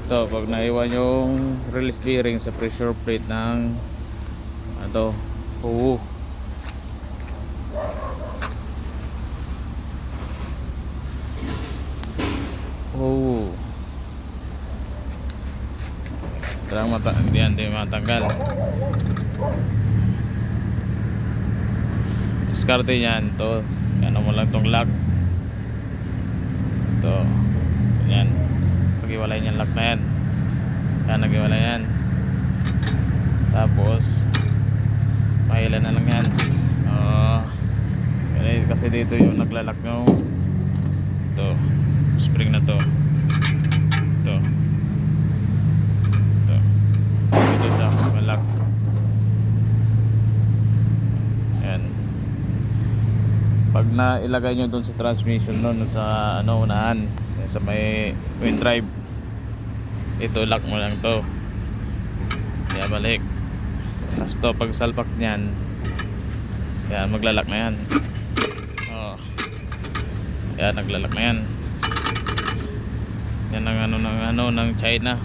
ito pag naiwan yung release bearing sa pressure plate ng ito. Oo. Oh. Hindi matanggal. Diskarte yan to. Ano mo lang tong lock. Ito. Yan. Pag-iwalay niyan lock na yan. Yan nag-iwalay yan. Tapos mahilan na lang yan. Kasi dito yung naglalak ng ito. Spring na to. Ito. Ito siya malak. Yan. Pag nailagay nyo dun sa transmission nun sa ano unahan, sa may wind drive, ito lock mo lang to. Kaya balik. Tapos to pag salpak nyan, yan maglalak na yan. Yan naglalak na yan. Yan ang ano ng China.